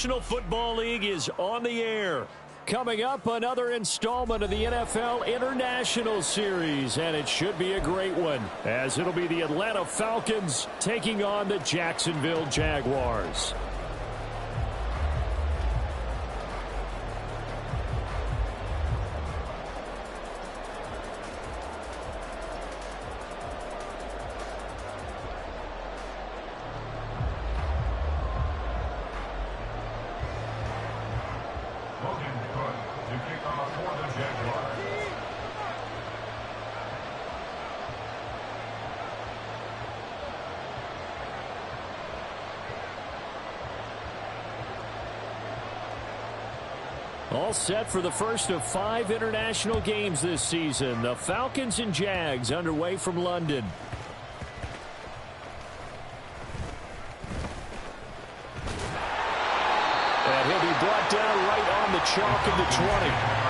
National Football League is on the air. Coming up, another installment of the NFL International Series, and it should be a great one, as it'll be the Atlanta Falcons taking on the Jacksonville Jaguars. All set for the first of 5 international games this season. The Falcons and Jags underway from London. And he'll be brought down right on the chalk of the 20.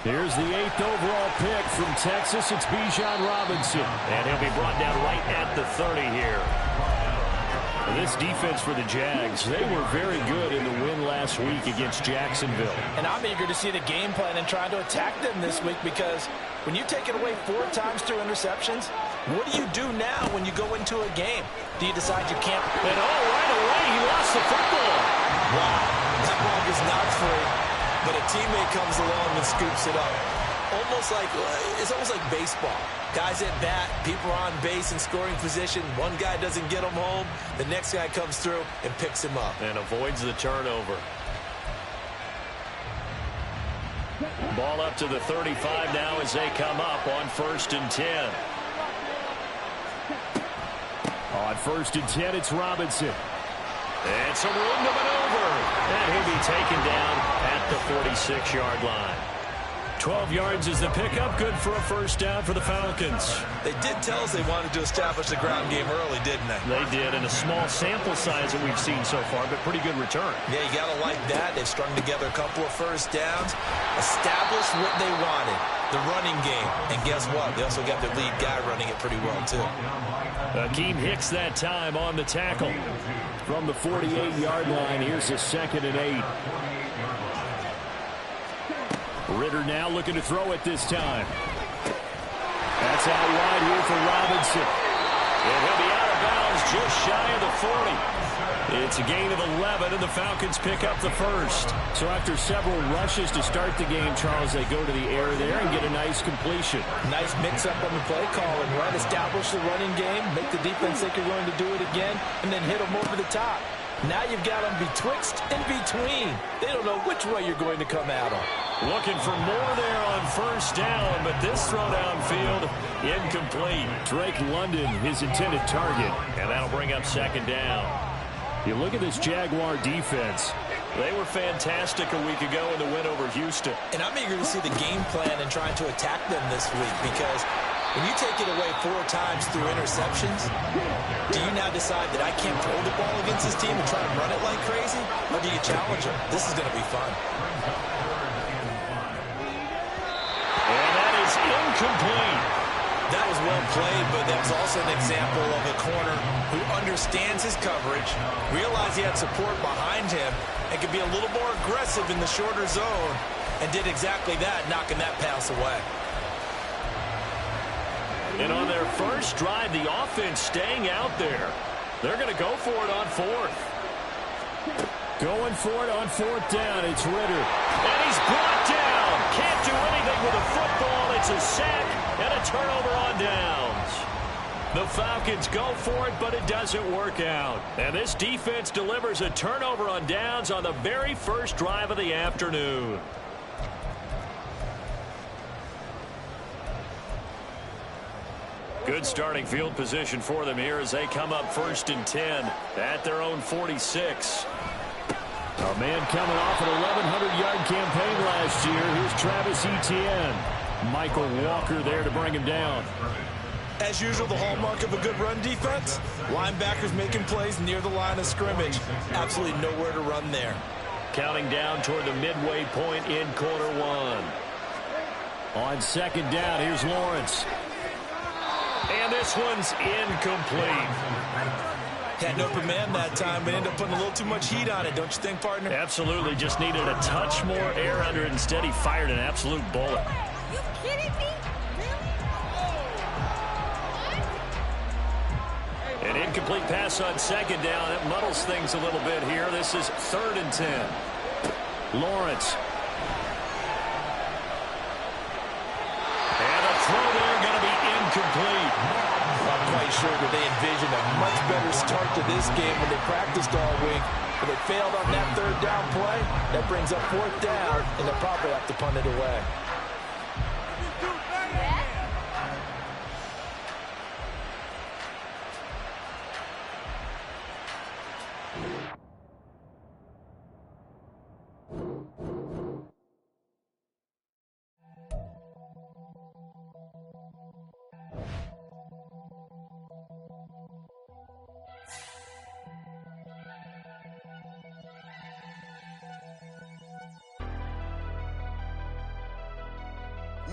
Here's the 8th overall pick from Texas. It's Bijan Robinson. And he'll be brought down right at the 30 here. This defense for the Jags, they were very good in the win last week against Jacksonville. And I'm eager to see the game plan and trying to attack them this week, because when you take it away 4 times through interceptions, what do you do now when you go into a game? Do you decide you can't? And right away, he lost the football. Wow, that ball is not free, but a teammate comes along and scoops it up. It's almost like baseball. Guys at bat, people are on base in scoring position. One guy doesn't get him home. The next guy comes through and picks him up. And avoids the turnover. Ball up to the 35 now as they come up on 1st and 10. On 1st and 10, it's Robinson. And some room to maneuver. And he'll be taken down at the 46-yard line. 12 yards is the pickup. Good for a first down for the Falcons. They did tell us they wanted to establish the ground game early, didn't they? They did, in a small sample size that we've seen so far, but pretty good return. Yeah, you got to like that. They've strung together a couple of first downs, established what they wanted, the running game. And guess what? They also got their lead guy running it pretty well, too. Akeem Hicks that time on the tackle. From the 48-yard line, here's a 2nd and 8. Ritter now looking to throw it this time. That's out wide here for Robinson. And he'll be out of bounds just shy of the 40. It's a gain of 11, and the Falcons pick up the first. So after several rushes to start the game, Charles, they go to the air there and get a nice completion. Nice mix-up on the play calling, right? Establish the running game, make the defense think you're going to do it again, and then hit them over the top. Now you've got them betwixt and between. They don't know which way you're going to come at them. Looking for more there on 1st down, but this throw downfield incomplete. Drake London, his intended target, and that'll bring up 2nd down. You look at this Jaguar defense. They were fantastic a week ago in the win over Houston. And I'm eager to see the game plan and trying to attack them this week, because when you take it away 4 times through interceptions, do you now decide that I can't throw the ball against this team and try to run it like crazy? Or do you challenge them? This is going to be fun. And that is incomplete. That was well played, but that was also an example of a corner who understands his coverage, realized he had support behind him, and could be a little more aggressive in the shorter zone, and did exactly that, knocking that pass away. And on their first drive, the offense staying out there. They're going to go for it on 4th. Going for it on 4th down. It's Ritter. And he's brought down. Can't do anything with a football. It's a sack and a turnover on downs. The Falcons go for it, but it doesn't work out. And this defense delivers a turnover on downs on the very first drive of the afternoon. Good starting field position for them here as they come up 1st and 10 at their own 46. A man coming off an 1,100-yard campaign last year. Here's Travis Etienne. Michael Walker there to bring him down. As usual, the hallmark of a good run defense, linebackers making plays near the line of scrimmage. Absolutely nowhere to run there. Counting down toward the midway point in quarter one. On second down, here's Lawrence. And this one's incomplete. Had no command that time, but ended up putting a little too much heat on it, don't you think, partner? Absolutely. Just needed a touch more air under it. Instead, he fired an absolute bullet. You kidding me? An incomplete pass on second down. It muddles things a little bit here. This is 3rd and 10. Lawrence. And a throw there going to be incomplete. Not quite sure that they envisioned a much better start to this game when they practiced all week. But they failed on that 3rd down play. That brings up 4th down, and they'll probably have to punt it away.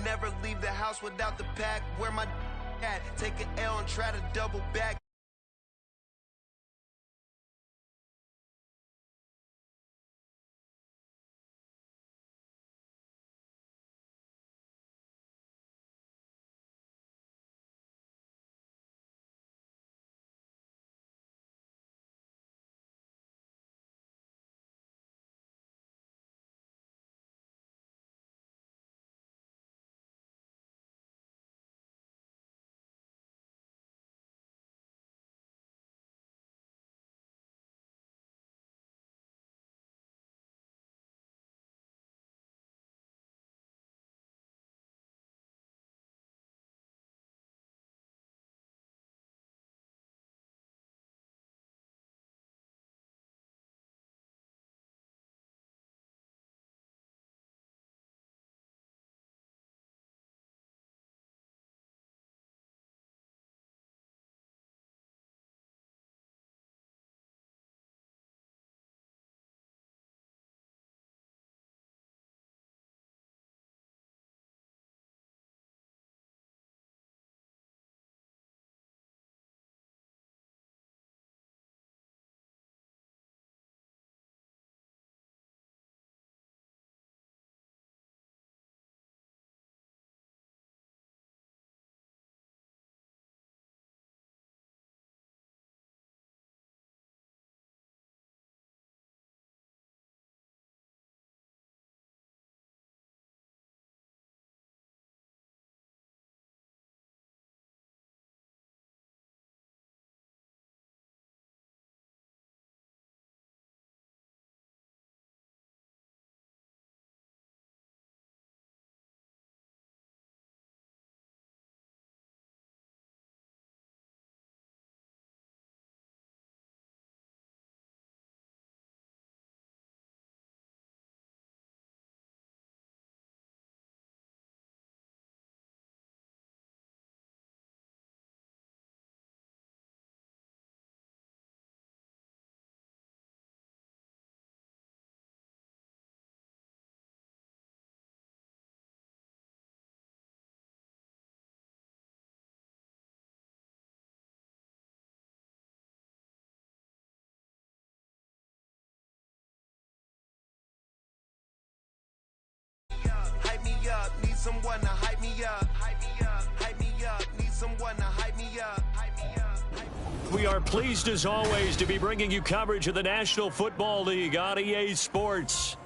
Never leave the house without the pack. Where my at? Take an L and try to double back. Hype me up, need someone to hype me up. Hype me up, hype me up, need someone to hype me up. Hype me up. We are pleased as always to be bringing you coverage of the National Football League on EA Sports.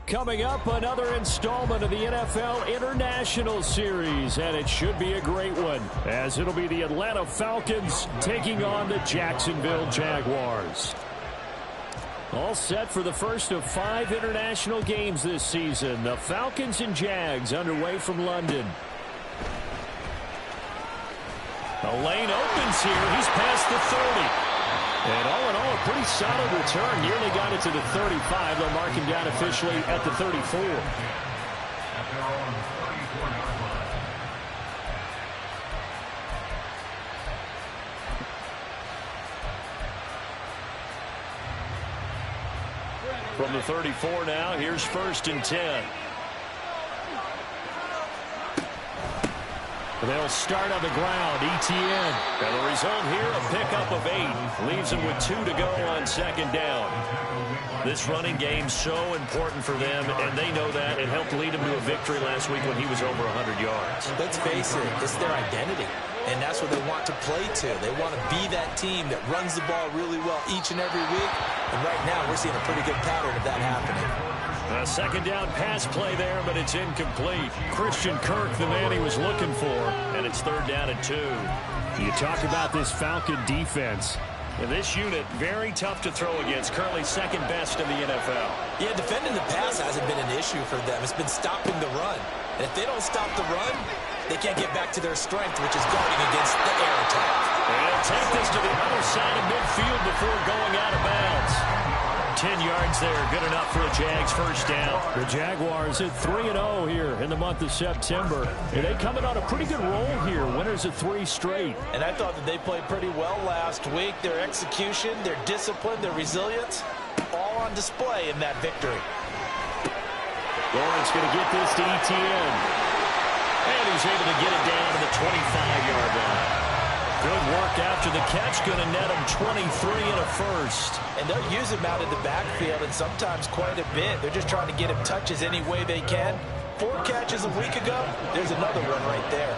Coming up, another installment of the NFL International Series, and it should be a great one, as it'll be the Atlanta Falcons taking on the Jacksonville Jaguars. All set for the first of 5 international games this season. The Falcons and Jags underway from London. The lane opens here. He's past the 30. And all in all, a pretty solid return. Nearly got it to the 35. They'll mark him down officially at the 34. From the 34 now, here's 1st and 10. They'll start on the ground. ETN. And the result here, a pickup of 8. Leaves them with 2 to go on 2nd down. This running game so important for them, and they know that. It helped lead them to a victory last week when he was over 100 yards. Let's face it, it's their identity, and that's what they want to play to. They want to be that team that runs the ball really well each and every week, and right now we're seeing a pretty good pattern of that happening. A 2nd down pass play there, but it's incomplete. Christian Kirk, the man he was looking for, and it's 3rd down and 2. You talk about this Falcon defense. And this unit, very tough to throw against, currently 2nd best in the NFL. Yeah, defending the pass hasn't been an issue for them. It's been stopping the run. And if they don't stop the run, they can't get back to their strength, which is guarding against the air attack. And they'll take this to the other side of midfield before going out of bounds. 10 yards there, good enough for a Jags 1st down. The Jaguars at 3-0 here in the month of September. And they coming on a pretty good roll here, winners of 3 straight. And I thought that they played pretty well last week. Their execution, their discipline, their resilience, all on display in that victory. Lawrence going to get this to ETN. And he's able to get it down to the 25-yard line. Good work after the catch, going to net him 23 and a 1st. And they'll use him out in the backfield, and sometimes quite a bit. They're just trying to get him touches any way they can. 4 catches a week ago. There's another one right there.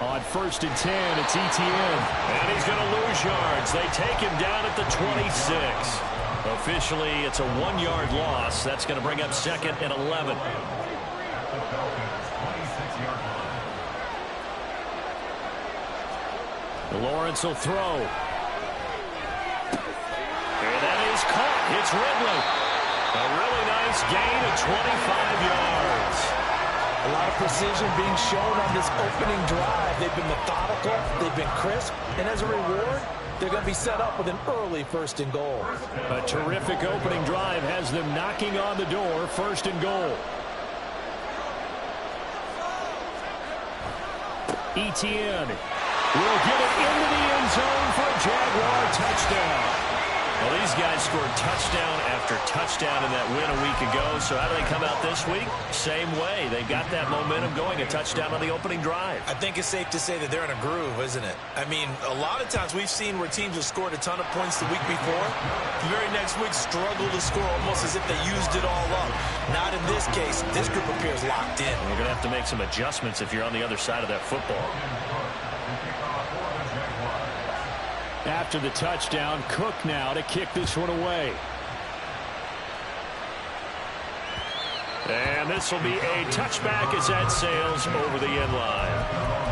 On 1st and 10, it's ETN. And he's going to lose yards. They take him down at the 26. Officially, it's a 1-yard loss. That's going to bring up 2nd and 11. Lawrence will throw. And that is caught. It's Ridley. A really nice gain of 25 yards. A lot of precision being shown on this opening drive. They've been methodical. They've been crisp. And as a reward, they're going to be set up with an early 1st and goal. A terrific opening drive has them knocking on the door. 1st and goal. ETN will get it into the end zone for a Jaguar touchdown. Well, these guys scored touchdown after touchdown in that win a week ago. So how do they come out this week? Same way. They got that momentum going, a touchdown on the opening drive. I think it's safe to say that they're in a groove, isn't it? I mean, a lot of times we've seen where teams have scored a ton of points the week before. The very next week struggle to score almost as if they used it all up. Not in this case. This group appears locked in. You're going to have to make some adjustments if you're on the other side of that football. After the touchdown, Cook now to kick this one away. And this will be a touchback as that sails over the end line.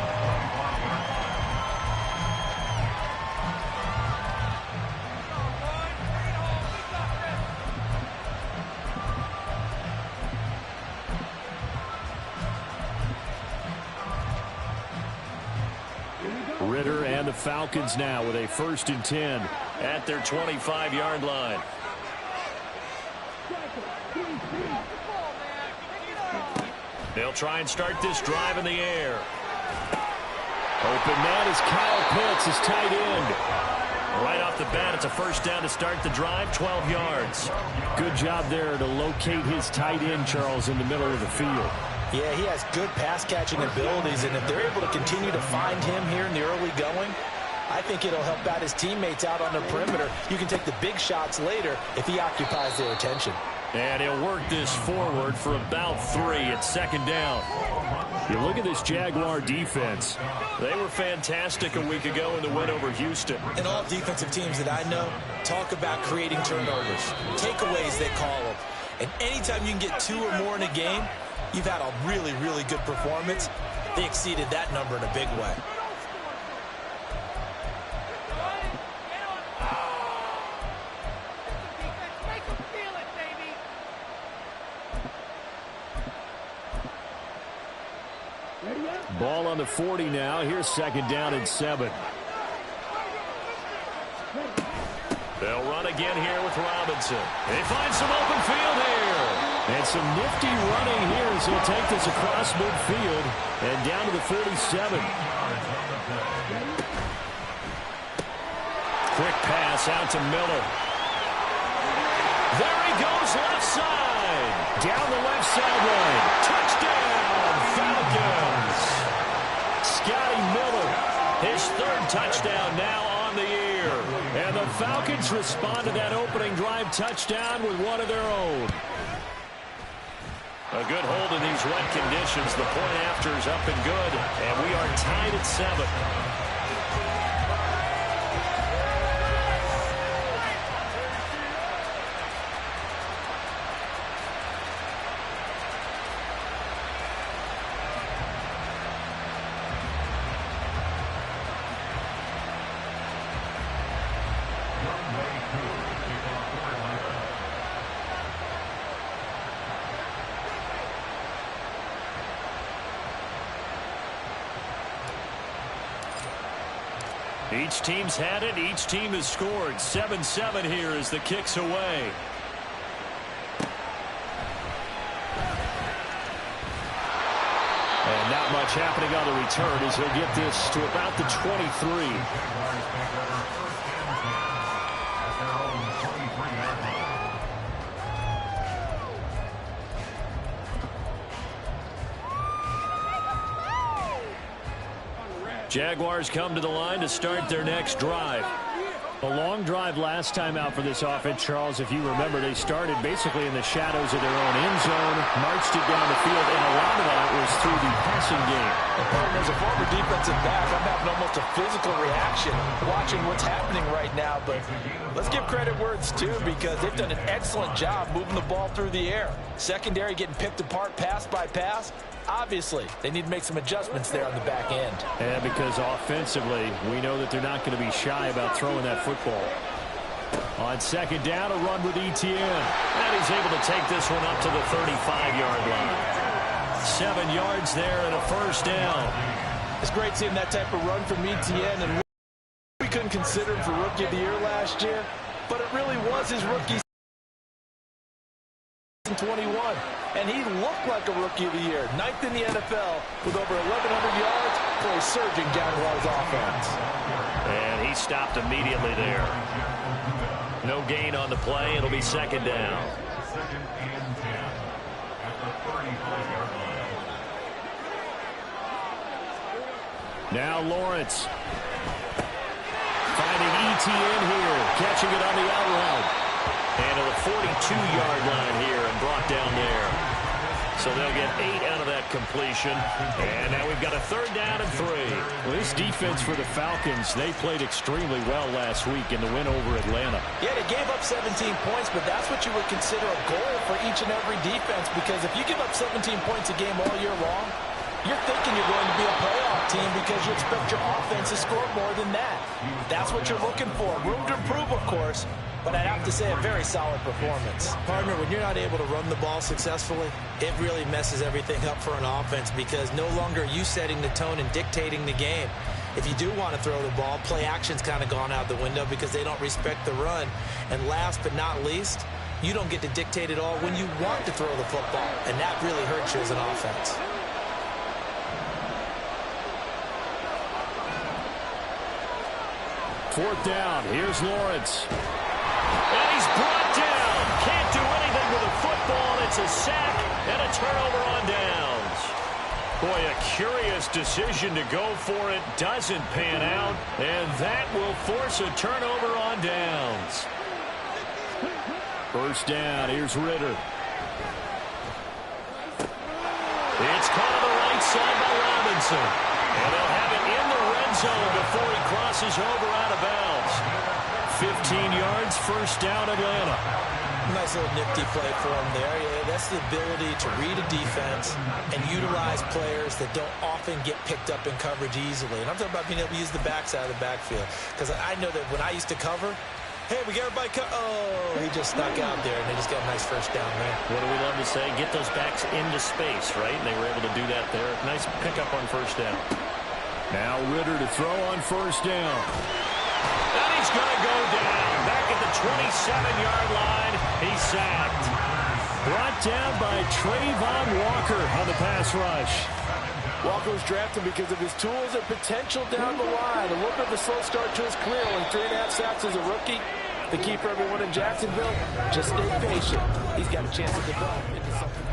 Ritter and the Falcons now with a 1st and 10 at their 25-yard line. They'll try and start this drive in the air. Open man is Kyle Pitts, his tight end. Right off the bat, it's a 1st down to start the drive, 12 yards. Good job there to locate his tight end, Charles, in the middle of the field. Yeah, he has good pass-catching abilities, and if they're able to continue to find him here in the early going, I think it'll help out his teammates out on the perimeter. You can take the big shots later if he occupies their attention. And he'll work this forward for about 3 at 2nd down. You look at this Jaguar defense. They were fantastic a week ago in the win over Houston. And all defensive teams that I know talk about creating turnovers. Takeaways, they call them. And anytime you can get 2 or more in a game, you've had a really, really good performance. They exceeded that number in a big way. Ball on the 40 now. Here's 2nd down and 7. They'll run again here with Robinson. They find some open field here. And some nifty running here as he'll take this across midfield and down to the 47. Quick pass out to Miller. There he goes left side. Down the left sideline. Touchdown, Falcons. Scotty Miller, his third touchdown now on the year. And the Falcons respond to that opening drive touchdown with one of their own. A good hold in these wet conditions. The point after is up and good. And we are tied at 7. Each team's had it. Each team has scored. 7-7 here as the kick's away. And not much happening on the return as he'll get this to about the 23. Jaguars come to the line to start their next drive. A long drive last time out for this offense, Charles. If you remember, they started basically in the shadows of their own end zone, marched it down the field, and a lot of that was through the passing game. And as a former defensive back, I'm having almost a physical reaction watching what's happening right now. But let's give credit where it's due, because they've done an excellent job moving the ball through the air. Secondary getting picked apart pass by pass. Obviously, they need to make some adjustments there on the back end. And because offensively, we know that they're not going to be shy about throwing that football. On second down, a run with Etienne. And he's able to take this one up to the 35-yard line. 7 yards there and a first down. It's great seeing that type of run from Etienne. And we couldn't consider him for Rookie of the Year last year, but it really was his rookie 21, and he looked like a Rookie of the Year. 9th in the NFL with over 1,100 yards for a surging Jaguars offense. And he stopped immediately there. No gain on the play. It'll be second down. Now Lawrence. Finding Etienne here. Catching it on the out route. And to the 42-yard line here and brought down there. So they'll get 8 out of that completion. And now we've got a third down and 3. Well, this defense for the Falcons, they played extremely well last week in the win over Atlanta. Yeah, they gave up 17 points, but that's what you would consider a goal for each and every defense, because if you give up 17 points a game all year long, you're thinking you're going to be a playoff team because you expect your offense to score more than that. That's what you're looking for. Room to improve, of course, but I'd have to say a very solid performance. Partner, when you're not able to run the ball successfully, it really messes everything up for an offense, because no longer are you setting the tone and dictating the game. If you do want to throw the ball, play action's kind of gone out the window because they don't respect the run. And last but not least, you don't get to dictate it all when you want to throw the football, and that really hurts you as an offense. Fourth down. Here's Lawrence. And he's brought down. Can't do anything with a football. It's a sack and a turnover on downs. Boy, a curious decision to go for it. Doesn't pan out. And that will force a turnover on downs. First down. Here's Ritter. It's caught on the right side by Robinson. And they'll have it in the red zone before he crosses over out of bounds. 15 yards, first down, Atlanta. Nice little nifty play for him there. Yeah, that's the ability to read a defense and utilize players that don't often get picked up in coverage easily. And I'm talking about being able to use the backside of the backfield. Because I know that when I used to cover, hey, we got everybody oh, he just stuck out there, and they just got a nice first down there. What do we love to say? Get those backs into space, right? And they were able to do that there. Nice pickup on first down. Now Ritter to throw on first down. And he's going to go down. Back at the 27-yard line. He's sacked. Brought down by Trayvon Walker on the pass rush. Walker was drafted because of his tools and potential down the line. A little bit of a slow start to his career. Only 3.5 sacks as a rookie. The key for everyone in Jacksonville, just stay patient. He's got a chance to develop into something.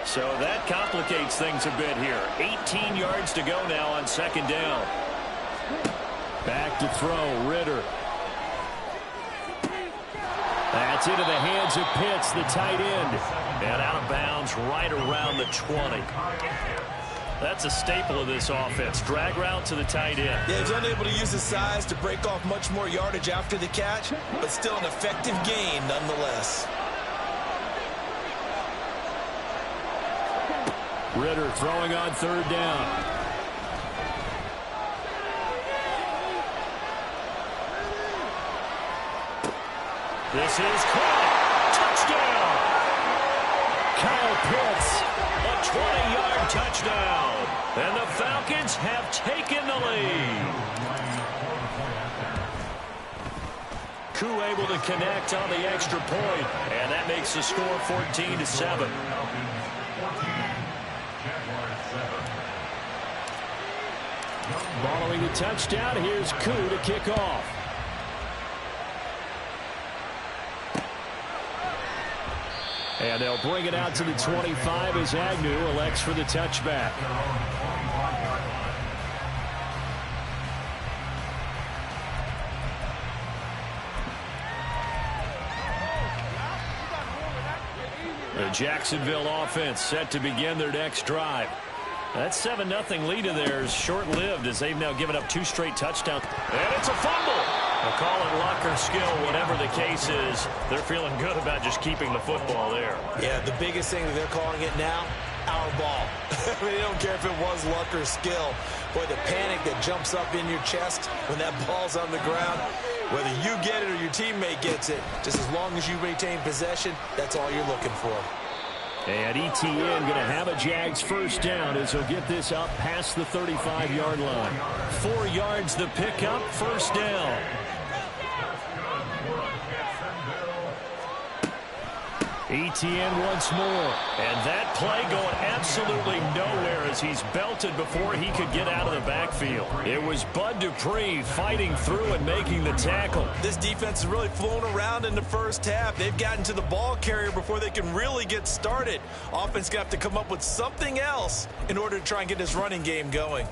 So that complicates things a bit here. 18 yards to go now on second down. Back to throw, Ritter. That's into the hands of Pitts, the tight end. And out of bounds right around the 20. That's a staple of this offense. Drag route to the tight end. Yeah, he's unable to use his size to break off much more yardage after the catch, but still an effective gain nonetheless. Ritter throwing on third down. This is caught. Touchdown. Kyle Pitts, a 20-yard touchdown. And the Falcons have taken the lead. Koo able to connect on the extra point, and that makes the score 14-7. Following the touchdown, here's Koo to kick off. And they'll bring it out to the 25 as Agnew elects for the touchback. The Jacksonville offense set to begin their next drive. That 7-0 lead of theirs short-lived as they've now given up 2 straight touchdowns. And it's a fumble. They'll call it luck or skill, whatever the case is. They're feeling good about just keeping the football there. Yeah, the biggest thing that they're calling it now, our ball. I mean, they don't care if it was luck or skill. Boy, the panic that jumps up in your chest when that ball's on the ground, whether you get it or your teammate gets it, just as long as you retain possession, that's all you're looking for. And ETN going to have a Jags first down as he'll get this up past the 35-yard line. 4 yards the pickup, first down. ETN once more. And that play going absolutely nowhere as he's belted before he could get out of the backfield. It was Bud Dupree fighting through and making the tackle. This defense has really flown around in the first half. They've gotten to the ball carrier before they can really get started. Offense got to come up with something else in order to try and get this running game going.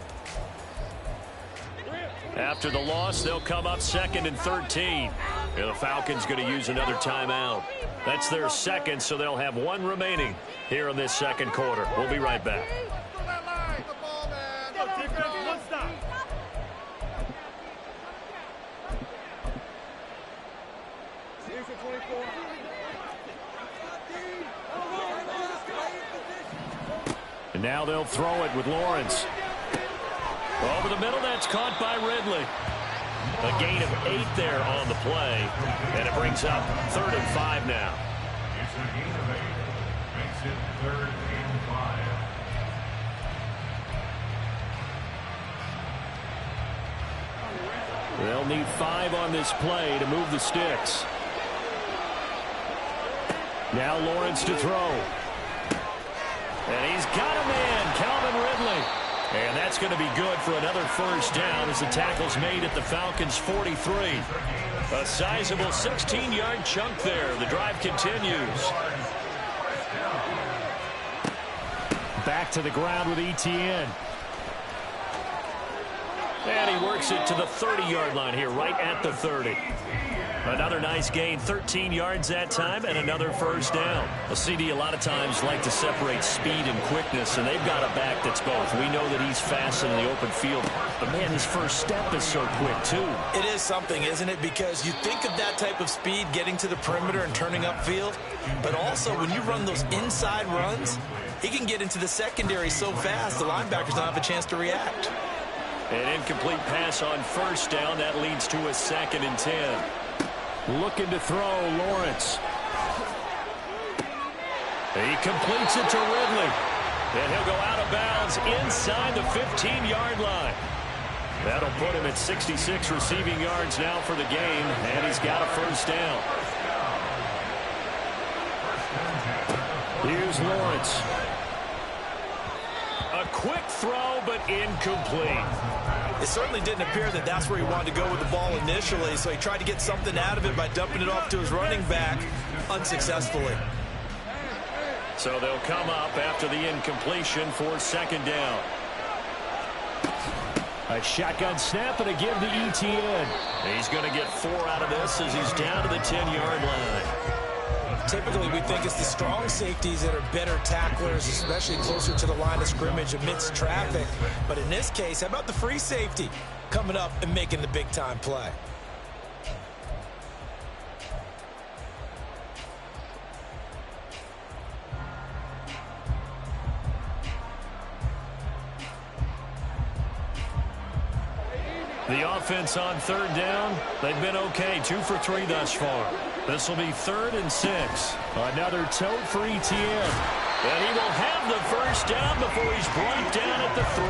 After the loss, they'll come up 2nd and 13. And the Falcons going to use another timeout. That's their second, so they'll have 1 remaining here in this second quarter. We'll be right back. And now they'll throw it with Lawrence. Over the middle, that's caught by Ridley. A gain of 8 there on the play. And it brings up 3rd and 5 now. Makes it 3rd and 5. They'll need 5 on this play to move the sticks. Now Lawrence to throw. And he's got a man, Calvin Ridley. And that's going to be good for another first down as the tackle's made at the Falcons' 43. A sizable 16-yard chunk there. The drive continues. Back to the ground with ETN. And he works it to the 30-yard line here, right at the 30. Another nice gain, 13 yards that time, and another first down. A CD a lot of times like to separate speed and quickness, and they've got a back that's both. We know that he's fast in the open field, but man, his first step is so quick too. It is something, isn't it? Because you think of that type of speed getting to the perimeter and turning upfield, but also when you run those inside runs, he can get into the secondary so fast the linebackers don't have a chance to react. An incomplete pass on first down. That leads to a 2nd and 10. Looking to throw, Lawrence. He completes it to Ridley. And he'll go out of bounds inside the 15-yard line. That'll put him at 66 receiving yards now for the game, and he's got a first down. Here's Lawrence. A quick throw, but incomplete. It certainly didn't appear that that's where he wanted to go with the ball initially, so he tried to get something out of it by dumping it off to his running back unsuccessfully. So they'll come up after the incompletion for second down. A shotgun snap and a give to Etienne. He's going to get 4 out of this as he's down to the 10-yard line. Typically, we think it's the strong safeties that are better tacklers, especially closer to the line of scrimmage amidst traffic. But in this case, how about the free safety coming up and making the big-time play? The offense on third down, they've been okay, 2 for 3 thus far. This will be 3rd and 6. Another tote for Etienne. And he will have the first down before he's brought down at the 3.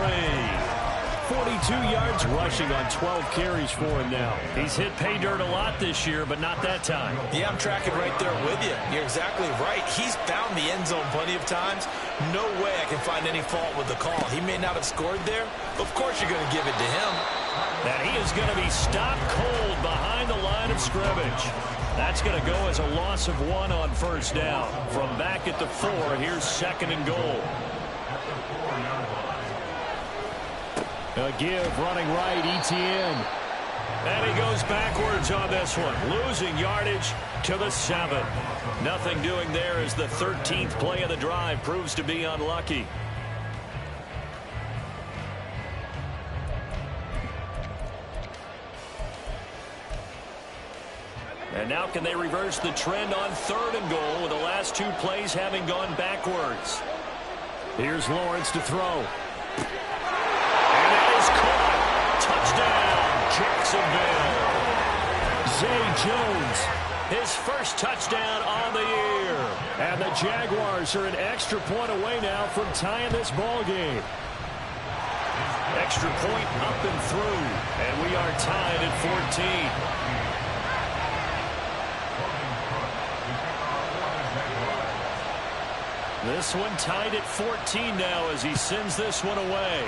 42 yards rushing on 12 carries for him now. He's hit pay dirt a lot this year, but not that time. Yeah, I'm tracking right there with you. You're exactly right. He's found the end zone plenty of times. No way I can find any fault with the call. He may not have scored there. Of course you're going to give it to him. And he is going to be stopped cold behind the line of scrimmage. That's going to go as a loss of 1 on first down. From back at the 4, here's 2nd and goal. A give running right, Etienne. And he goes backwards on this one, losing yardage to the 7. Nothing doing there as the 13th play of the drive proves to be unlucky. And now can they reverse the trend on 3rd and goal with the last 2 plays having gone backwards? Here's Lawrence to throw. And that is caught. Touchdown, Jacksonville. Zay Jones, his first touchdown on the year. And the Jaguars are an extra point away now from tying this ball game. Extra point up and through. And we are tied at 14. This one tied at 14 now as he sends this one away.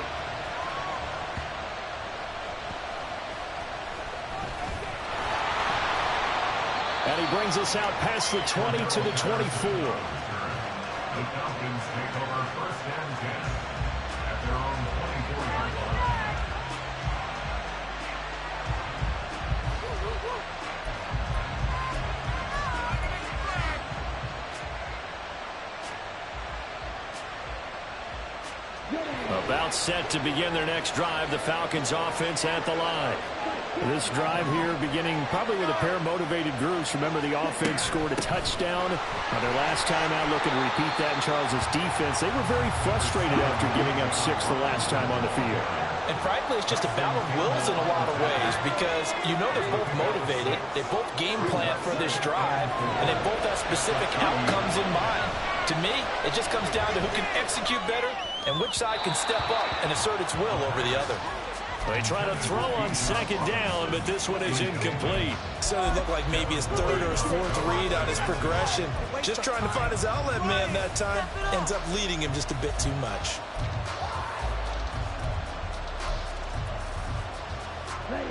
And he brings us out past the 20 to the 24. The Falcons take over 1st and 10 at their own 24-yard line. About set to begin their next drive, the Falcons offense at the line. This drive here beginning probably with a pair of motivated groups. Remember, the offense scored a touchdown on their last time out, looking to repeat that in Charles's defense. They were very frustrated after giving up 6 the last time on the field. And frankly, it's just a battle of wills in a lot of ways because you know they're both motivated, they both game plan for this drive, and they both have specific outcomes in mind. To me, it just comes down to who can execute better and which side can step up and assert its will over the other. They try to throw on 2nd down, but this one is incomplete. So it looked like maybe his 3rd or his 4th read on his progression. Just trying to find his outlet man that time. Ends up leading him just a bit too much.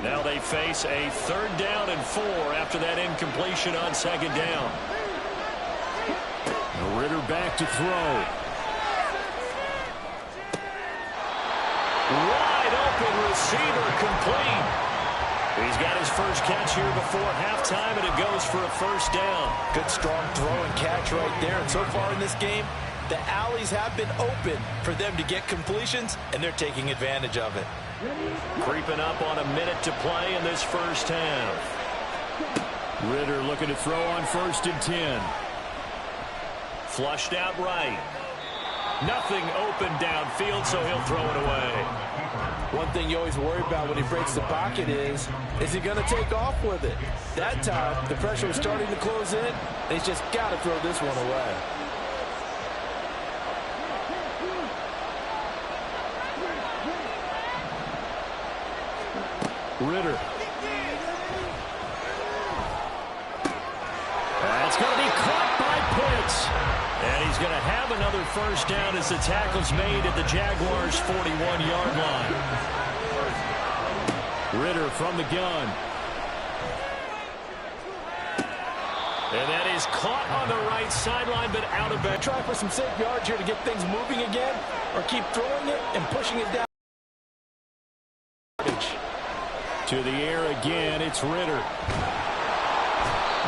Now they face a 3rd down and 4 after that incompletion on 2nd down. Ritter back to throw. Wide open receiver complete. He's got his first catch here before halftime, and it goes for a 1st down. Good strong throw and catch right there. And so far in this game, the alleys have been open for them to get completions, and they're taking advantage of it. Creeping up on a minute to play in this first half. Ritter looking to throw on 1st and 10. Flushed out right. Nothing open downfield, so he'll throw it away. One thing you always worry about when he breaks the pocket is he going to take off with it? That time, the pressure was starting to close in, and he's just got to throw this one away. Ritter. That's going to be caught by Pitts. And he's going to have another first down as the tackle's made at the Jaguars' 41-yard line. Ritter from the gun. And that is caught on the right sideline, but out of bounds. Try for some safe yards here to get things moving again, or keep throwing it and pushing it down. To the air again, it's Ritter.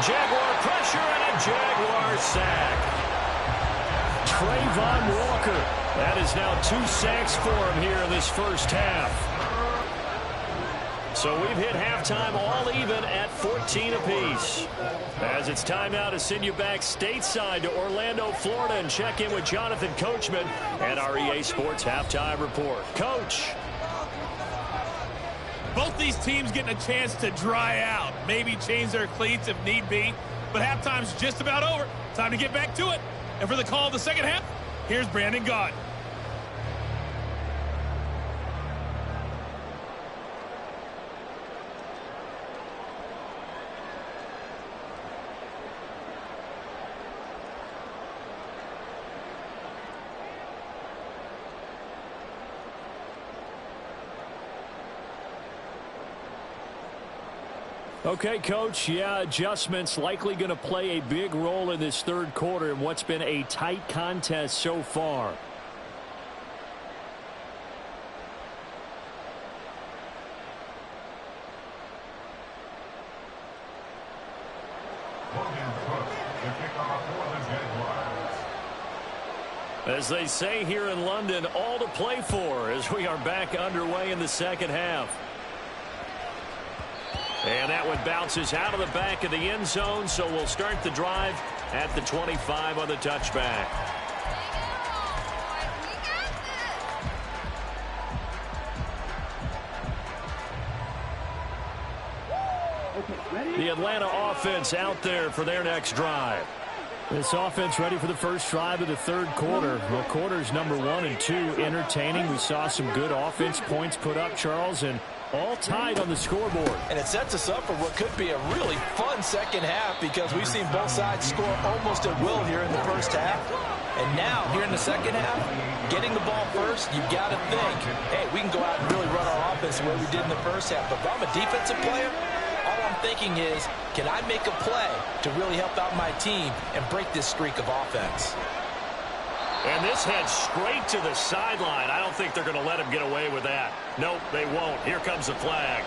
Jaguar pressure and a Jaguar sack. Trayvon Walker. That is now 2 sacks for him here in this first half. So we've hit halftime all even at 14 apiece. As it's time now to send you back stateside to Orlando, Florida, and check in with Jonathan Coachman and our EA Sports Halftime Report. Coach. Both these teams getting a chance to dry out, maybe change their cleats if need be, but halftime's just about over. Time to get back to it. And for the call of the second half, here's Brandon Gaudin. Okay, Coach, adjustments likely going to play a big role in this third quarter in what's been a tight contest so far. As they say here in London, all to play for as we are back underway in the second half. And that one bounces out of the back of the end zone, so we'll start the drive at the 25 on the touchback. The Atlanta offense out there for their next drive. This offense ready for the first drive of the third quarter. Well, quarters number 1 and 2 entertaining. We saw some good offense points put up, Charles, and all tied on the scoreboard. And it sets us up for what could be a really fun second half because we've seen both sides score almost at will here in the first half. And now, here in the second half, getting the ball first, you've got to think, hey, we can go out and really run our offense the way we did in the first half. But if I'm a defensive player, all I'm thinking is, can I make a play to really help out my team and break this streak of offense? And this heads straight to the sideline. I don't think they're going to let him get away with that. Nope, they won't. Here comes the flag.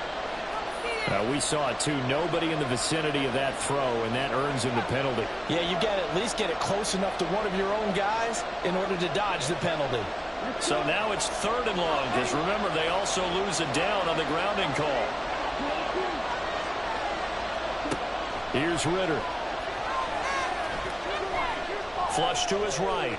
We saw it, too. Nobody in the vicinity of that throw, and that earns him the penalty. Yeah, you've got to at least get it close enough to one of your own guys in order to dodge the penalty. So now it's 3rd and long, because remember, they also lose a down on the grounding call. Here's Ritter. Flush to his right.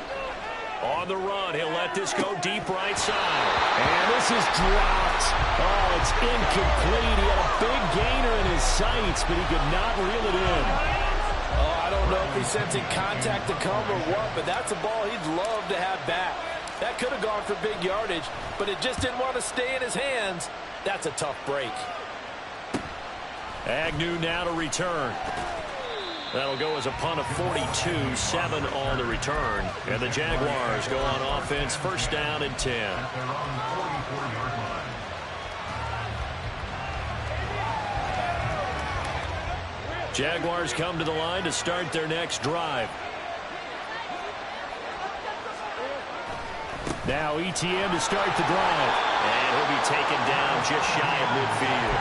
On the run, he'll let this go deep right side. And this is dropped. Oh, it's incomplete. He had a big gainer in his sights, but he could not reel it in. Oh, I don't know if he's sensing contact to come or what, but that's a ball he'd love to have back. That could have gone for big yardage, but it just didn't want to stay in his hands. That's a tough break. Agnew now to return. That'll go as a punt of 42, 7 on the return. And the Jaguars go on offense, first down and 10. Jaguars come to the line to start their next drive. Now ETN to start the drive. And he'll be taken down just shy of midfield.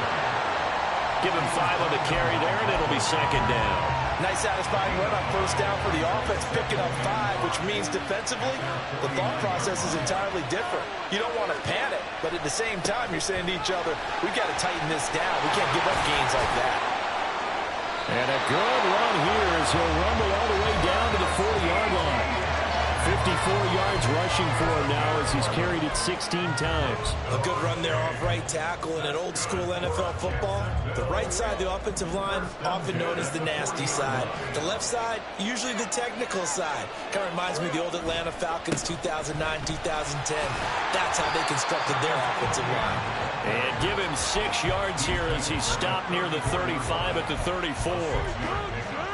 Give him 5 on the carry there, and it'll be second down. Nice satisfying run on first down for the offense, picking up 5, which means defensively, the thought process is entirely different. You don't want to panic, but at the same time, you're saying to each other, we've got to tighten this down. We can't give up gains like that. And a good run here as he'll rumble all the way down to the 40-yard line. 54 yards rushing for him now as he's carried it 16 times. A good run there off right tackle in an old-school NFL football. The right side of the offensive line, often known as the nasty side. The left side, usually the technical side. Kind of reminds me of the old Atlanta Falcons 2009-2010. That's how they constructed their offensive line. And give him 6 yards here as he's stopped near the 35 at the 34.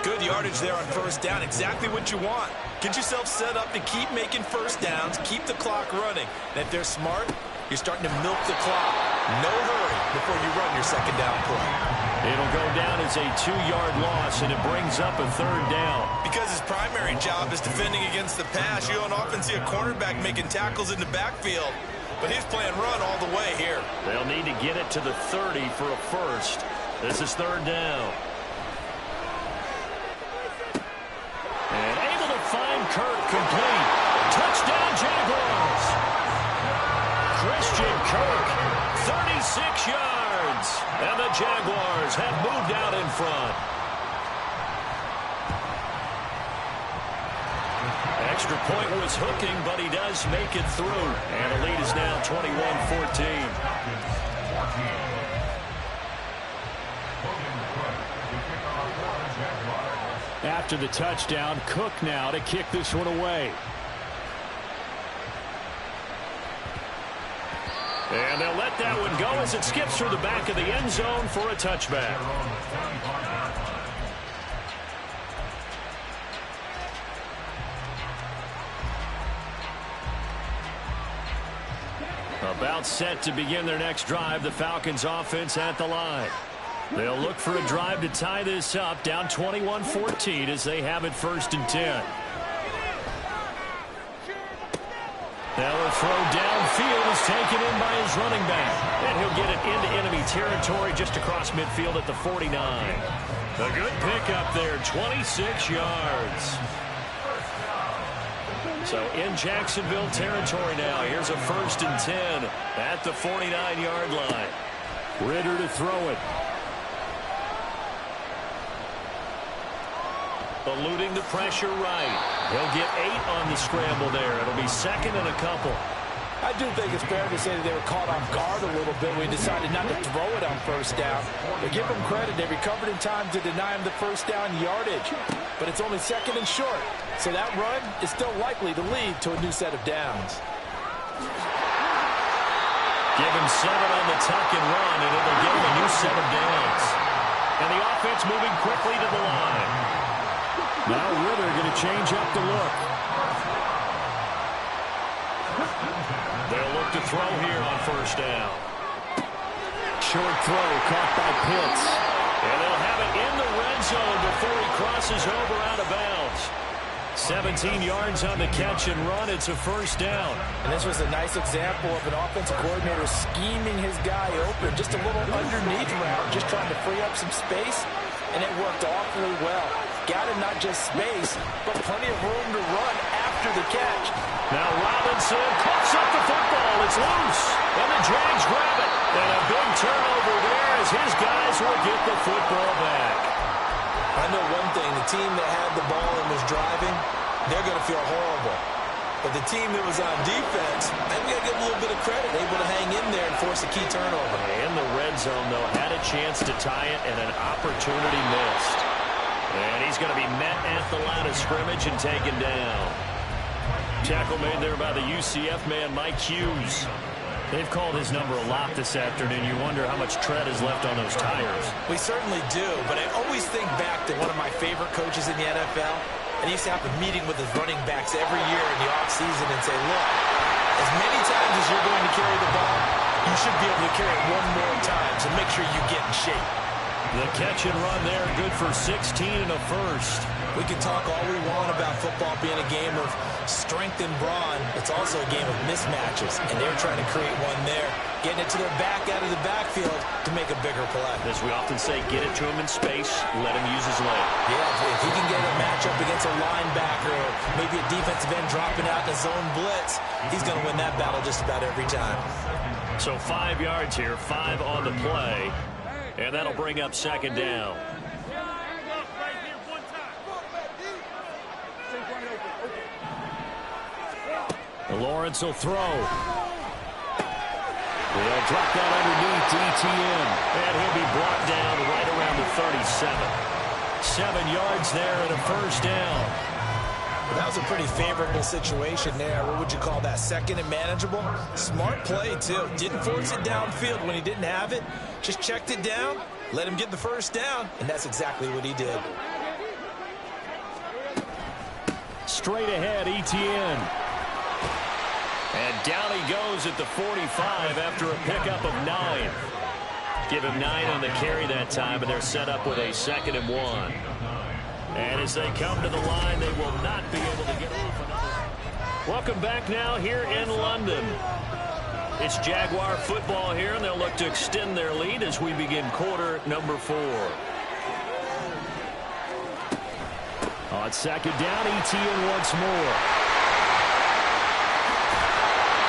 Good yardage there on first down. Exactly what you want. Get yourself set up to keep making first downs, keep the clock running. And if they're smart, you're starting to milk the clock. No hurry before you run your second down play. It'll go down as a 2-yard loss, and it brings up a 3rd down. Because his primary job is defending against the pass, you don't often see a cornerback making tackles in the backfield. But he's playing run all the way here. They'll need to get it to the 30 for a first. This is 3rd down. And able to find Kirk complete. Touchdown, Jaguars. Christian Kirk, 36 yards. And the Jaguars have moved out in front. Extra point was hooking, but he does make it through. And the lead is now 21-14. After the touchdown, Cook now to kick this one away. And they'll let that one go as it skips through the back of the end zone for a touchback. About set to begin their next drive, the Falcons offense at the line. They'll look for a drive to tie this up, down 21-14 as they have it 1st and 10. Now a throw downfield is taken in by his running back. And he'll get it into enemy territory just across midfield at the 49. A good pickup there, 26 yards. So in Jacksonville territory now. Here's a 1st and 10 at the 49-yard line. Ritter to throw it. Eluding the pressure right. He'll get 8 on the scramble there. It'll be 2nd and a couple. I do think it's fair to say that they were caught off guard a little bit when we decided not to throw it on first down. But give them credit. They recovered in time to deny him the first down yardage. But it's only 2nd and short. So that run is still likely to lead to a new set of downs. Give him 7 on the tuck and run, and it'll give him a new set of downs. And the offense moving quickly to the line. Now Ritter going to change up the look. They'll look to throw here on first down. Short throw caught by Pitts. And they'll have it in the red zone before he crosses over out of bounds. 17 yards on the catch and run. It's a 1st down. And this was a nice example of an offensive coordinator scheming his guy open. Just a little underneath route, just trying to free up some space. And it worked awfully well. Got him not just space, but plenty of room to run after the catch. Now Robinson cuts up the football. It's loose. And the Jags grab it. And a big turnover there as his guys will get the football back. I know one thing. The team that had the ball and was driving, they're going to feel horrible. But the team that was on defense, they've got to give a little bit of credit. Able to hang in there and force a key turnover. In the red zone, though, had a chance to tie it and an opportunity missed. And he's going to be met at the line of scrimmage and taken down. Tackle made there by the UCF man, Mike Hughes. They've called his number a lot this afternoon. You wonder how much tread is left on those tires. We certainly do, but I always think back to one of my favorite coaches in the NFL. And he used to have a meeting with his running backs every year in the offseason and say, look, as many times as you're going to carry the ball, you should be able to carry it one more time, so make sure you get in shape. The catch and run there, good for 16 and a 1st. We can talk all we want about football being a game of strength and brawn. It's also a game of mismatches, and they're trying to create one there, getting it to their back out of the backfield to make a bigger play. As we often say, get it to him in space, let him use his leg. Yeah, if he can get a matchup against a linebacker or maybe a defensive end dropping out in a zone blitz, he's going to win that battle just about every time. So 5 yards here, 5 on the play, and that'll bring up 2nd down. Lawrence will throw. They'll drop that underneath to ETN. And he'll be brought down right around the 37. 7 yards there and a 1st down. Well, that was a pretty favorable situation there. What would you call that? 2nd and manageable? Smart play, too. Didn't force it downfield when he didn't have it. Just checked it down, let him get the 1st down, and that's exactly what he did. straight ahead, Etienne. And down he goes at the 45 after a pickup of 9. Give him 9 on the carry that time, and they're set up with a 2nd and 1. And as they come to the line, they will not be able to get off another. Welcome back now here in London. It's Jaguar football here, and they'll look to extend their lead as we begin quarter number 4. On 2nd down, Etienne once more.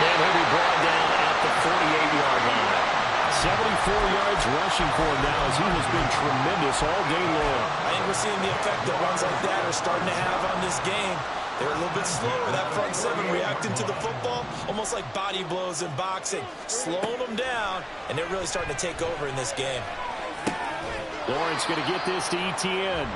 And he'll be brought down at the 48-yard line. 74 yards rushing for him now as he has been tremendous all day long. I think we're seeing the effect that runs like that are starting to have on this game. They're a little bit slower, that front 7 reacting to the football, almost like body blows in boxing, slowing them down, and they're really starting to take over in this game. Lawrence going to get this to Etienne.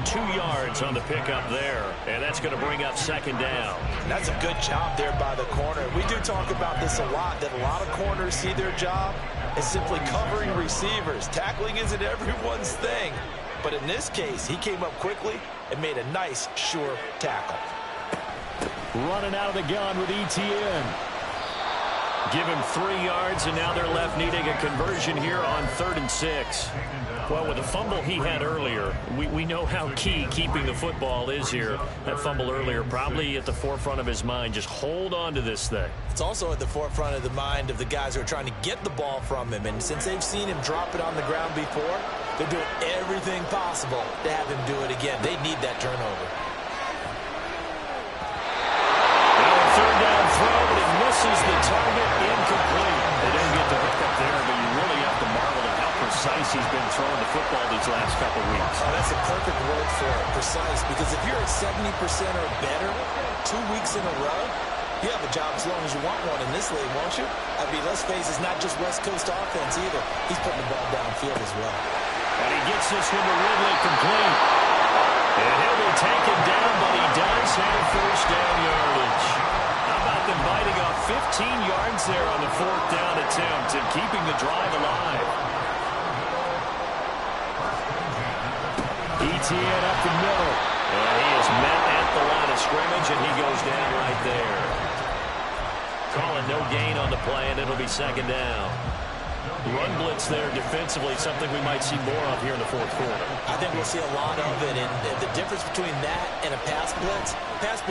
2 yards on the pickup there, and that's going to bring up 2nd down. And that's a good job there by the corner. We do talk about this a lot, that a lot of corners see their job as simply covering receivers. Tackling isn't everyone's thing. But in this case, he came up quickly and made a nice, sure tackle. Running out of the gun with Etienne. Give him 3 yards, and now they're left needing a conversion here on 3rd and 6. Well, with the fumble he had earlier, we know how key keeping the football is here. That fumble earlier probably at the forefront of his mind. Just hold on to this thing. It's also at the forefront of the mind of the guys who are trying to get the ball from him. And since they've seen him drop it on the ground before, they're doing everything possible to have him do it again. They need that turnover. Now a 3rd down throw, but it misses the target, incomplete. They didn't get the hook up there, but you really have to marvel at how precise he's been throwing the football these last couple weeks. Oh, that's a perfect word for it, precise, because if you're at 70% or better 2 weeks in a row, you have a job as long as you want one in this league, won't you? I mean, let's face it, it's not just West Coast offense either. He's putting the ball downfield as well. And he gets this one to Ridley complete. And he'll be taken down, but he does have 1st down yardage. How about them biting off 15 yards there on the 4th down attempt and keeping the drive alive? Etienne up the middle. And he is met at the line of scrimmage, and he goes down right there. Calling no gain on the play, and it'll be 2nd down. Run blitz there defensively, something we might see more of here in the 4th quarter. I think we'll see a lot of it, and the difference between that and a pass blitz,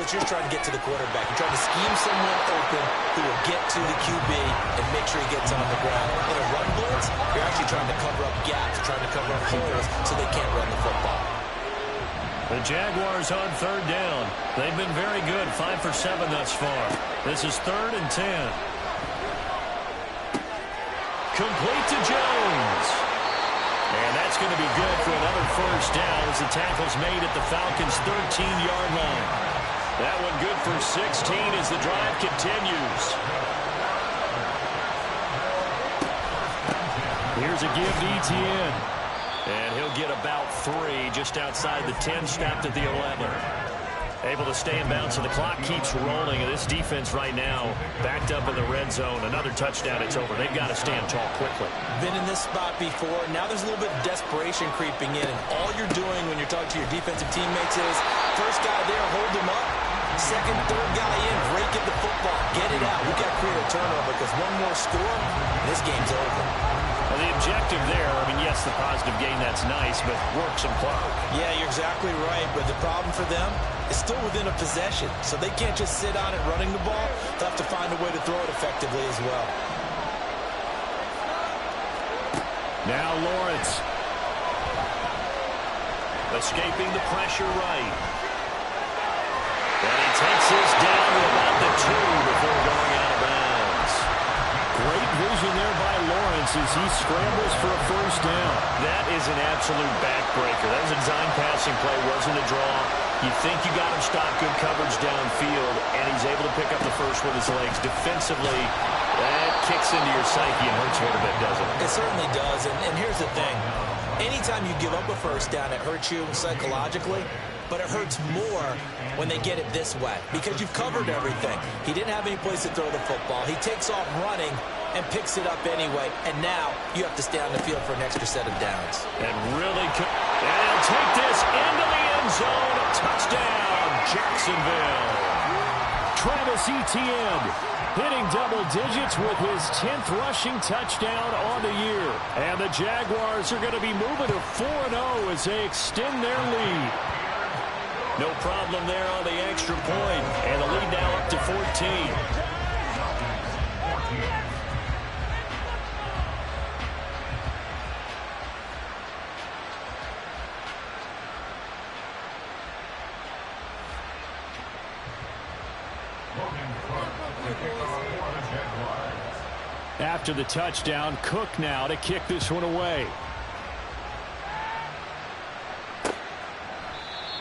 you're trying to get to the quarterback. You're trying to scheme someone open who will get to the QB and make sure he gets on the ground. In a run blitz, you're actually trying to cover up gaps, trying to cover up holes so they can't run the football. The Jaguars on 3rd down. They've been very good, 5 for 7 thus far. This is 3rd and 10. Complete to Jones. And that's going to be good for another 1st down as the tackle's made at the Falcons' 13-yard line. That one good for 16 as the drive continues. Here's a give to Etienne. And he'll get about 3 just outside the 10, stopped at the 11. Able to stay in bounds, so the clock keeps rolling. And this defense right now backed up in the red zone. Another touchdown, it's over. They've got to stand tall quickly. Been in this spot before. Now there's a little bit of desperation creeping in. And all you're doing when you're talking to your defensive teammates is, first guy there, hold him up. Second, third guy in, break at the football. Get it out. We've got to create a turnover because one more score, and this game's over. Well, the objective there, I mean, yes, the positive gain, that's nice, but work some clock. Yeah, you're exactly right, but the problem for them is still within a possession, so they can't just sit on it running the ball. They'll have to find a way to throw it effectively as well. Now Lawrence. Escaping the pressure right. And he takes this down to about the 2 before going out of bounds. Great vision there by Lawrence as he scrambles for a 1st down. That is an absolute backbreaker. That was a design passing play, wasn't a draw. You think you got him stopped, good coverage downfield, and he's able to pick up the 1st with his legs. Defensively, that kicks into your psyche and hurts you a bit, doesn't it? It certainly does, and here's the thing. Anytime you give up a 1st down, it hurts you psychologically, but it hurts more when they get it this way because you've covered everything. He didn't have any place to throw the football. He takes off running, and picks it up anyway. And now you have to stay on the field for an extra set of downs. And they'll take this into the end zone. Touchdown, Jacksonville. Travis Etienne hitting double digits with his 10th rushing touchdown on the year. And the Jaguars are going to be moving to 4-0 as they extend their lead. No problem there on the extra point. And the lead now up to 14. After the touchdown, Cook now to kick this one away.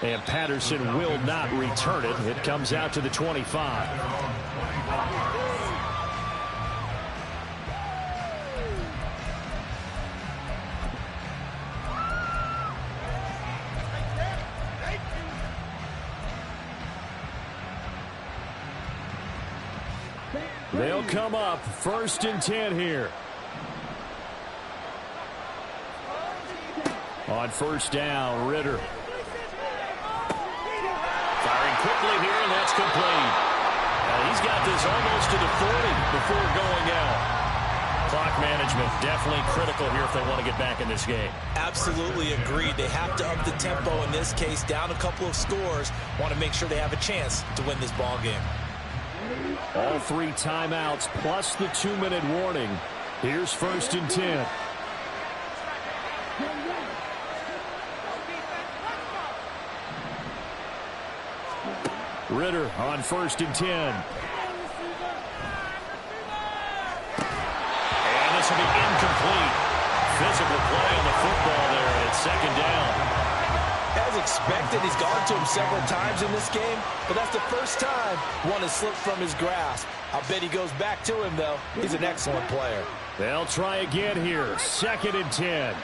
And Patterson will not return it. It comes out to the 25. They'll come up 1st and 10 here. On 1st down, Ritter. Firing quickly here, and that's complete. He's got this almost to the 40 before going out. Clock management definitely critical here if they want to get back in this game. Absolutely agreed. They have to up the tempo in this case, down a couple of scores. Want to make sure they have a chance to win this ball game. All 3 timeouts plus the 2-minute warning. Here's 1st and 10. Ritter on 1st and 10. And this will be incomplete. Physical play on the football there, and it's 2nd down. As expected, he's gone to him several times in this game, but that's the first time one has slipped from his grasp. I'll bet he goes back to him, though. He's an excellent player. They'll try again here. 2nd and 10.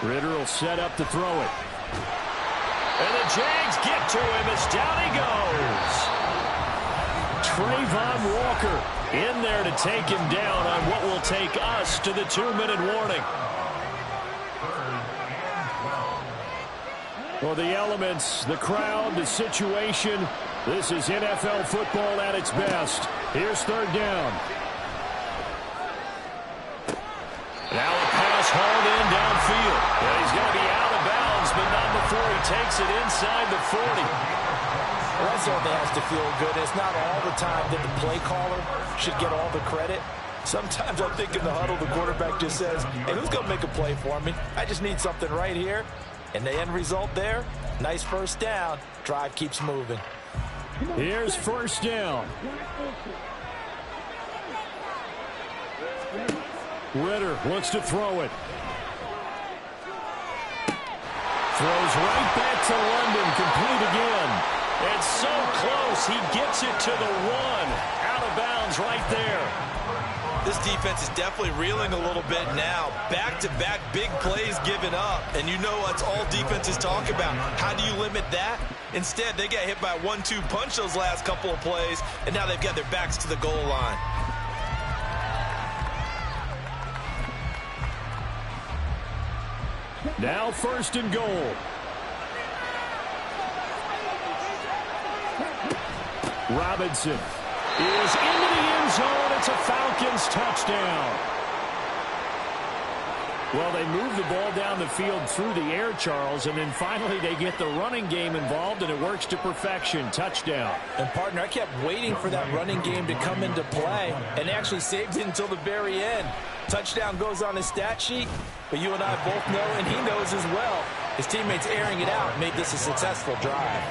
Ritter will set up to throw it. And the Jags get to him as down he goes. Trayvon Walker in there to take him down on what will take us to the 2-minute warning. Well, the elements, the crowd, the situation, this is NFL football at its best. Here's 3rd down. Now a pass hauled in downfield. Yeah, he's going to be out of bounds, but not before he takes it inside the 40. Well, that's all that has to feel good. It's not all the time that the play caller should get all the credit. Sometimes I think in the huddle, the quarterback just says, hey, who's going to make a play for me? I just need something right here. And the end result there, nice 1st down. Drive keeps moving. Here's 1st down. Ritter looks to throw it. Throws right back to London, complete again. And so close, he gets it to the 1. Out of bounds right there. This defense is definitely reeling a little bit now. Back-to-back big plays given up. And you know what's all defenses talk about. How do you limit that? Instead, they got hit by a 1-2 punch those last couple of plays, and now they've got their backs to the goal line. Now 1st and goal. Robinson is into the end zone. It's a Falcons touchdown. Well, they move the ball down the field through the air, Charles, and then finally they get the running game involved, and it works to perfection. Touchdown. And, partner, I kept waiting for that running game to come into play and actually saved it until the very end. Touchdown goes on his stat sheet, but you and I both know, and he knows as well, his teammates airing it out made this a successful drive.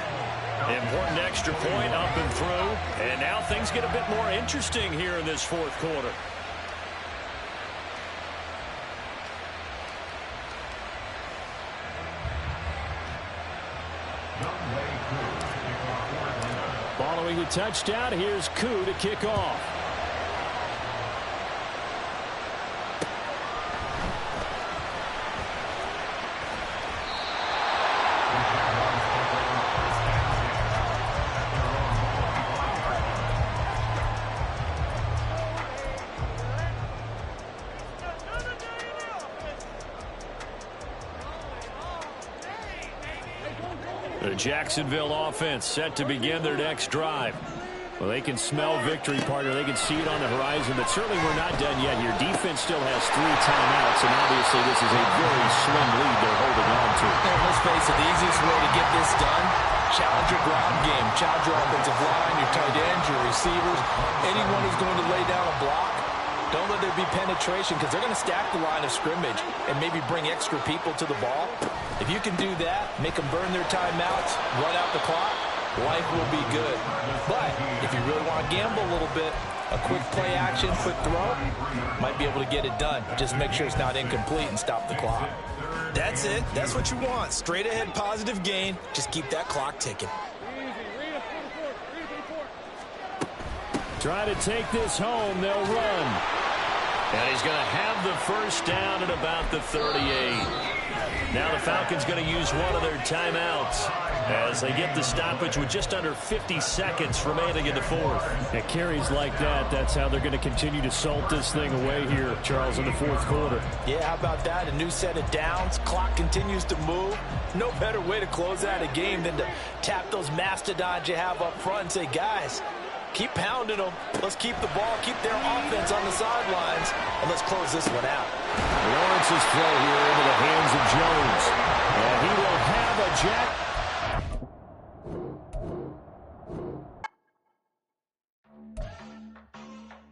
Important extra point up and through, and now things get a bit more interesting here in this 4th quarter. Following the touchdown, here's Koo to kick off. The Jacksonville offense set to begin their next drive. Well, they can smell victory, partner. They can see it on the horizon, but certainly we're not done yet here. Defense still has 3 timeouts, and obviously this is a very slim lead they're holding on to. And let's face it, the easiest way to get this done, challenge your ground game. Challenge your offensive line, your tight ends, your receivers, anyone who's going to lay down a block. Don't let there be penetration because they're going to stack the line of scrimmage and maybe bring extra people to the ball. If you can do that, make them burn their timeouts, run out the clock, life will be good. But if you really want to gamble a little bit, a quick play action, quick throw, might be able to get it done. Just make sure it's not incomplete and stop the clock. That's it. That's what you want. Straight ahead positive gain. Just keep that clock ticking. Try to take this home. They'll run. And he's going to have the first down at about the 38. Now the Falcons going to use one of their timeouts as they get the stoppage with just under 50 seconds remaining in the fourth. At carries like that, that's how they're going to continue to salt this thing away here, Charles, in the fourth quarter. Yeah, how about that? A new set of downs. Clock continues to move. No better way to close out a game than to tap those mastodons you have up front and say, guys, keep pounding them. Let's keep the ball, keep their offense on the sidelines, and let's close this one out. Lawrence's throw here into the hands of Jones.